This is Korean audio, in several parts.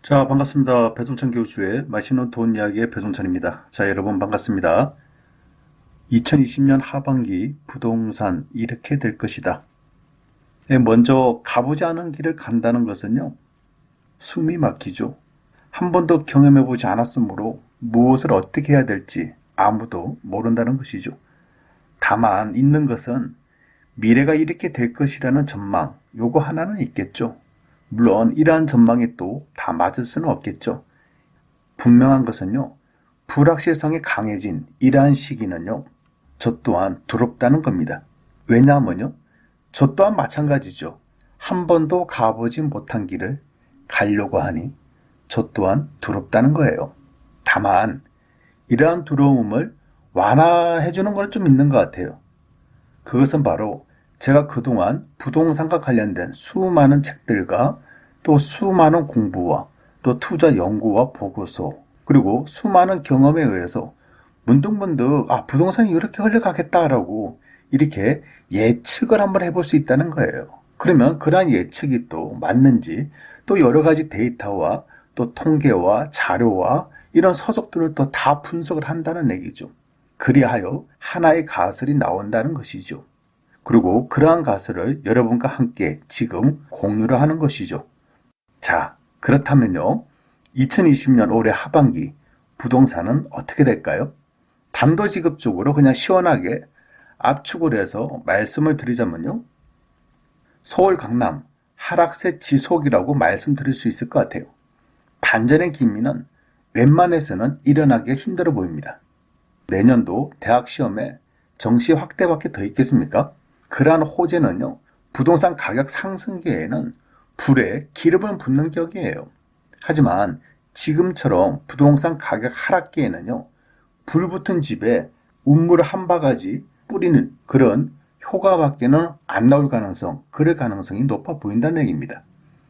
자, 반갑습니다. 배종찬 교수의 맛있는 돈 이야기의 배종찬입니다. 자, 여러분 반갑습니다. 2020년 하반기 부동산 이렇게 될 것이다. 먼저 가보지 않은 길을 간다는 것은요, 숨이 막히죠. 한 번도 경험해보지 않았으므로 무엇을 어떻게 해야 될지 아무도 모른다는 것이죠. 다만 있는 것은 미래가 이렇게 될 것이라는 전망, 요거 하나는 있겠죠. 물론 이러한 전망이 또 다 맞을 수는 없겠죠. 분명한 것은요, 불확실성이 강해진 이러한 시기는요, 저 또한 두렵다는 겁니다. 왜냐하면요, 저 또한 마찬가지죠. 한 번도 가보지 못한 길을 가려고 하니 저 또한 두렵다는 거예요. 다만 이러한 두려움을 완화해주는 건 좀 있는 것 같아요. 그것은 바로 제가 그동안 부동산과 관련된 수많은 책들과 또 수많은 공부와 또 투자 연구와 보고서 그리고 수많은 경험에 의해서 문득문득 부동산이 이렇게 흘러가겠다라고 이렇게 예측을 한번 해볼 수 있다는 거예요. 그러면 그러한 예측이 또 맞는지 또 여러 가지 데이터와 또 통계와 자료와 이런 서적들을 또 다 분석을 한다는 얘기죠. 그리하여 하나의 가설이 나온다는 것이죠. 그리고 그러한 가설을 여러분과 함께 지금 공유를 하는 것이죠. 자, 그렇다면요, 2020년 올해 하반기 부동산은 어떻게 될까요? 단도직입적으로 그냥 시원하게 압축을 해서 말씀을 드리자면요, 서울 강남 하락세 지속이라고 말씀드릴 수 있을 것 같아요. 반전의 기미는 웬만해서는 일어나기가 힘들어 보입니다. 내년도 대학 시험에 정시 확대밖에 더 있겠습니까? 그러한 호재는요, 부동산 가격 상승기에는 불에 기름을 붓는 격이에요. 하지만 지금처럼 부동산 가격 하락기에는요, 불 붙은 집에 운물 한 바가지 뿌리는 그런 효과밖에는 안 나올 가능성, 그럴 가능성이 높아 보인다는 얘기입니다.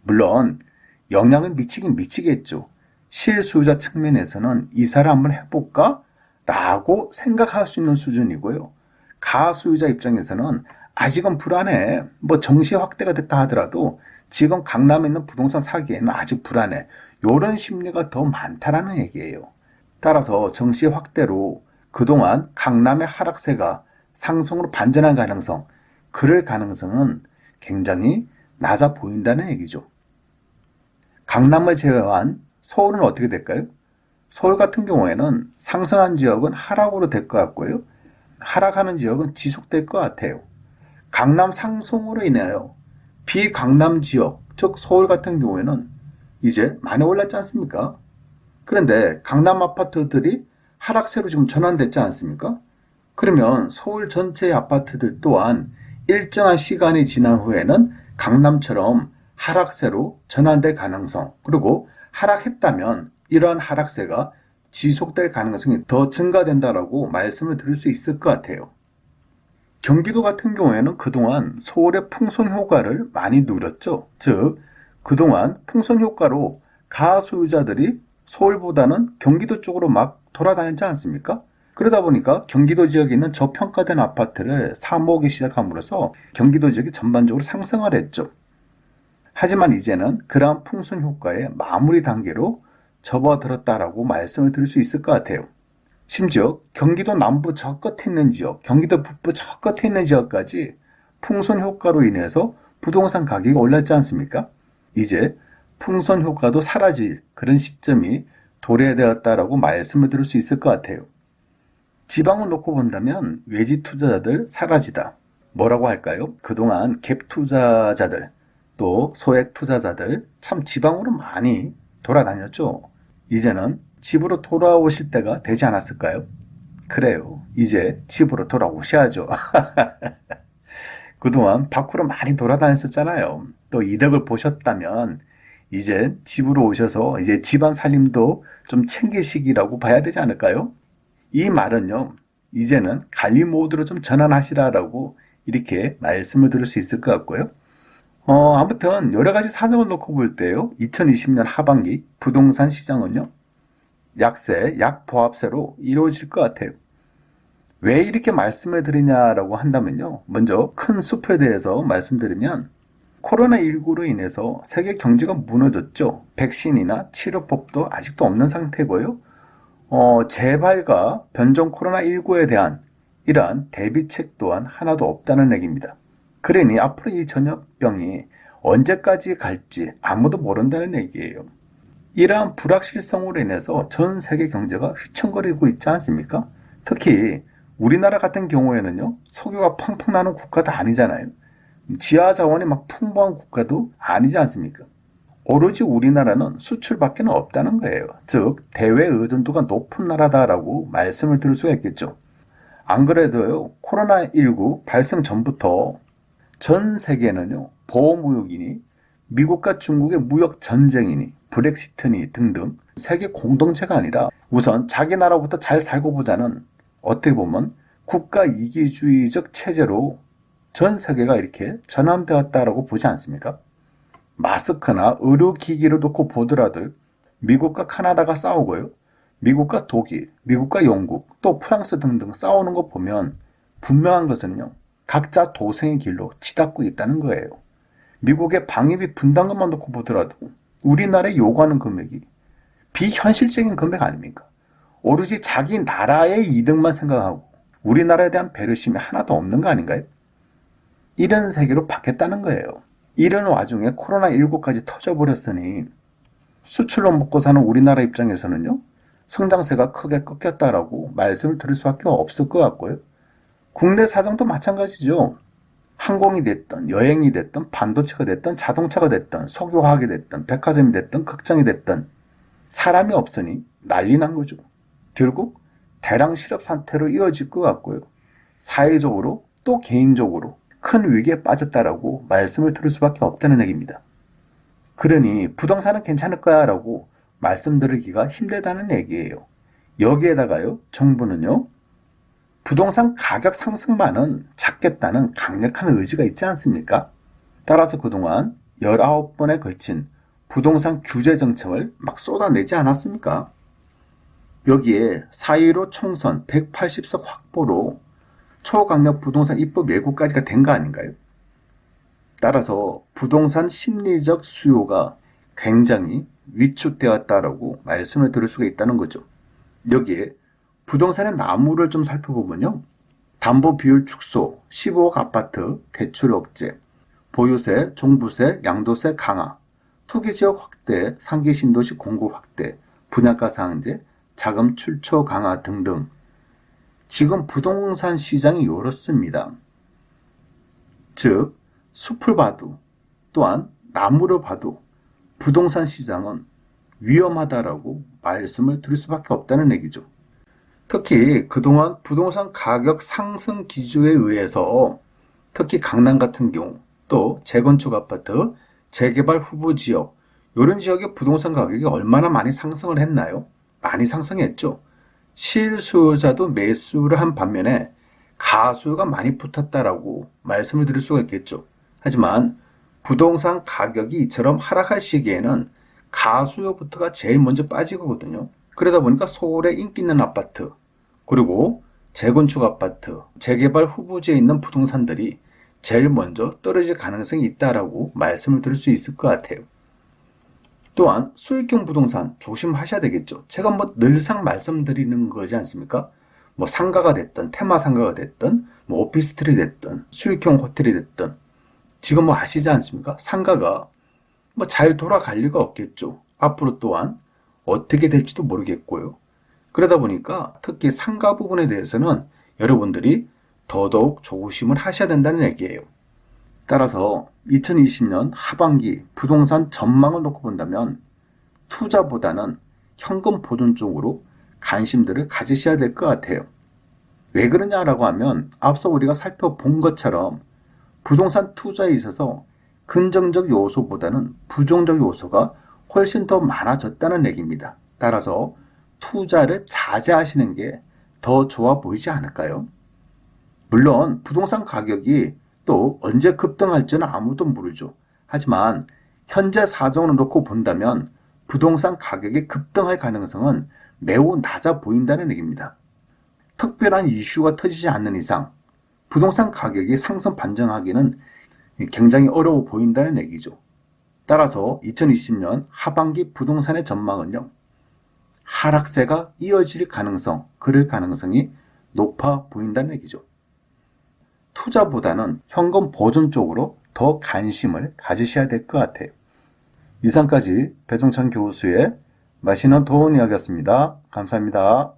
물론 영향을 미치긴 미치겠죠. 실수요자 측면에서는 이사를 한번 해볼까? 라고 생각할 수 있는 수준이고요. 가수요자 입장에서는 아직은 불안해. 정시 확대가 됐다 하더라도 지금 강남에 있는 부동산 사기에는 아직 불안해. 이런 심리가 더 많다라는 얘기예요. 따라서 정시 확대로 그동안 강남의 하락세가 상승으로 반전할 가능성, 그럴 가능성은 굉장히 낮아 보인다는 얘기죠. 강남을 제외한 서울은 어떻게 될까요? 서울 같은 경우에는 상승한 지역은 하락으로 될 것 같고요. 하락하는 지역은 지속될 것 같아요. 강남 상승으로 인하여 비강남 지역, 즉 서울 같은 경우에는 이제 많이 올랐지 않습니까? 그런데 강남 아파트들이 하락세로 지금 전환됐지 않습니까? 그러면 서울 전체의 아파트들 또한 일정한 시간이 지난 후에는 강남처럼 하락세로 전환될 가능성, 그리고 하락했다면 이러한 하락세가 지속될 가능성이 더 증가된다라고 말씀을 드릴 수 있을 것 같아요. 경기도 같은 경우에는 그동안 서울의 풍선 효과를 많이 누렸죠. 즉, 그동안 풍선 효과로 가소유자들이 서울보다는 경기도 쪽으로 막 돌아다녔지 않습니까? 그러다 보니까 경기도 지역에 있는 저평가된 아파트를 사모으기 시작함으로써 경기도 지역이 전반적으로 상승을 했죠. 하지만 이제는 그러한 풍선 효과의 마무리 단계로 접어들었다라고 말씀을 드릴 수 있을 것 같아요. 심지어 경기도 남부 저 끝에 있는 지역, 경기도 북부 저 끝에 있는 지역까지 풍선 효과로 인해서 부동산 가격이 올랐지 않습니까? 이제 풍선 효과도 사라질 그런 시점이 도래되었다라고 말씀을 드릴 수 있을 것 같아요. 지방을 놓고 본다면 외지 투자자들 사라지다. 뭐라고 할까요? 그동안 갭 투자자들, 또 소액 투자자들 참 지방으로 많이 돌아다녔죠. 이제는 집으로 돌아오실 때가 되지 않았을까요? 그래요. 이제 집으로 돌아오셔야죠. 그동안 밖으로 많이 돌아다녔었잖아요. 또 이득을 보셨다면 이제 집으로 오셔서 이제 집안 살림도 좀 챙기시기라고 봐야 되지 않을까요? 이 말은요, 이제는 관리 모드로 좀 전환하시라라고 이렇게 말씀을 드릴 수 있을 것 같고요. 아무튼 여러 가지 사정을 놓고 볼 때요, 2020년 하반기 부동산 시장은요, 약세, 약보합세로 이루어질 것 같아요. 왜 이렇게 말씀을 드리냐라고 한다면요, 먼저 큰 숲에 대해서 말씀드리면 코로나19로 인해서 세계 경제가 무너졌죠. 백신이나 치료법도 아직도 없는 상태고요. 재발과 변종 코로나19에 대한 이러한 대비책 또한 하나도 없다는 얘기입니다. 그러니 앞으로 이 전염병이 언제까지 갈지 아무도 모른다는 얘기예요. 이러한 불확실성으로 인해서 전 세계 경제가 휘청거리고 있지 않습니까? 특히 우리나라 같은 경우에는요, 석유가 펑펑 나는 국가도 아니잖아요. 지하 자원이 막 풍부한 국가도 아니지 않습니까? 오로지 우리나라는 수출밖에 없다는 거예요. 즉, 대외 의존도가 높은 나라다라고 말씀을 드릴 수가 있겠죠. 안 그래도요, 코로나19 발생 전부터 전 세계는요, 보호무역이니 미국과 중국의 무역 전쟁이니 브렉시트니 등등 세계 공동체가 아니라 우선 자기 나라부터 잘 살고 보자는 어떻게 보면 국가 이기주의적 체제로 전 세계가 이렇게 전환되었다라고 보지 않습니까? 마스크나 의료기기를 놓고 보더라도 미국과 카나다가 싸우고요. 미국과 독일, 미국과 영국, 또 프랑스 등등 싸우는 거 보면 분명한 것은요. 각자 도생의 길로 치닫고 있다는 거예요. 미국의 방위비 분담금만 놓고 보더라도 우리나라에 요구하는 금액이 비현실적인 금액 아닙니까? 오로지 자기 나라의 이득만 생각하고 우리나라에 대한 배려심이 하나도 없는 거 아닌가요? 이런 세계로 바뀌었다는 거예요. 이런 와중에 코로나19까지 터져버렸으니 수출로 먹고 사는 우리나라 입장에서는요. 성장세가 크게 꺾였다라고 말씀을 드릴 수밖에 없을 것 같고요. 국내 사정도 마찬가지죠. 항공이 됐든 여행이 됐든 반도체가 됐든 자동차가 됐든 석유화학이 됐든 백화점이 됐든 극장이 됐든 사람이 없으니 난리 난 거죠. 결국 대량 실업 상태로 이어질 것 같고요. 사회적으로 또 개인적으로 큰 위기에 빠졌다라고 말씀을 드릴 수밖에 없다는 얘기입니다. 그러니 부동산은 괜찮을 거야 라고 말씀드리기가 힘들다는 얘기예요. 여기에다가요, 정부는요, 부동산 가격 상승만은 잡겠다는 강력한 의지가 있지 않습니까? 따라서 그동안 19번에 걸친 부동산 규제 정책을 막 쏟아내지 않았습니까? 여기에 4.15 총선 180석 확보로 초강력 부동산 입법 예고까지가 된 거 아닌가요? 따라서 부동산 심리적 수요가 굉장히 위축되었다라고 말씀을 드릴 수가 있다는 거죠. 여기에 부동산의 나무를 좀 살펴보면요. 담보 비율 축소, 15억 아파트, 대출 억제, 보유세, 종부세, 양도세 강화, 투기지역 확대, 상기 신도시 공급 확대, 분양가 상한제, 자금 출처 강화 등등. 지금 부동산 시장이 이렇습니다. 즉, 숲을 봐도 또한 나무를 봐도 부동산 시장은 위험하다라고 말씀을 드릴 수밖에 없다는 얘기죠. 특히 그동안 부동산 가격 상승 기조에 의해서 특히 강남 같은 경우 또 재건축 아파트, 재개발 후보 지역 이런 지역의 부동산 가격이 얼마나 많이 상승을 했나요? 많이 상승했죠. 실수요자도 매수를 한 반면에 가수요가 많이 붙었다라고 말씀을 드릴 수가 있겠죠. 하지만 부동산 가격이 이처럼 하락할 시기에는 가수요부터가 제일 먼저 빠지거든요. 그러다 보니까 서울에 인기 있는 아파트, 그리고 재건축 아파트, 재개발 후보지에 있는 부동산들이 제일 먼저 떨어질 가능성이 있다라고 말씀을 드릴 수 있을 것 같아요. 또한 수익형 부동산 조심하셔야 되겠죠. 제가 늘상 말씀드리는 거지 않습니까? 상가가 됐든 테마 상가가 됐든 오피스텔이 됐든 수익형 호텔이 됐든 지금 아시지 않습니까? 상가가 잘 돌아갈 리가 없겠죠. 앞으로 또한 어떻게 될지도 모르겠고요. 그러다 보니까 특히 상가 부분에 대해서는 여러분들이 더더욱 조심을 하셔야 된다는 얘기예요. 따라서 2020년 하반기 부동산 전망을 놓고 본다면 투자보다는 현금 보존 쪽으로 관심들을 가지셔야 될 것 같아요. 왜 그러냐라고 하면 앞서 우리가 살펴본 것처럼 부동산 투자에 있어서 긍정적 요소보다는 부정적 요소가 훨씬 더 많아졌다는 얘기입니다. 따라서 투자를 자제하시는 게 더 좋아 보이지 않을까요? 물론 부동산 가격이 또 언제 급등할지는 아무도 모르죠. 하지만 현재 사정을 놓고 본다면 부동산 가격이 급등할 가능성은 매우 낮아 보인다는 얘기입니다. 특별한 이슈가 터지지 않는 이상 부동산 가격이 상승 반전하기는 굉장히 어려워 보인다는 얘기죠. 따라서 2020년 하반기 부동산의 전망은요, 하락세가 이어질 가능성, 그럴 가능성이 높아 보인다는 얘기죠. 투자보다는 현금 보존 쪽으로 더 관심을 가지셔야 될 것 같아요. 이상까지 배종찬 교수의 맛있는 돈 이야기였습니다. 감사합니다.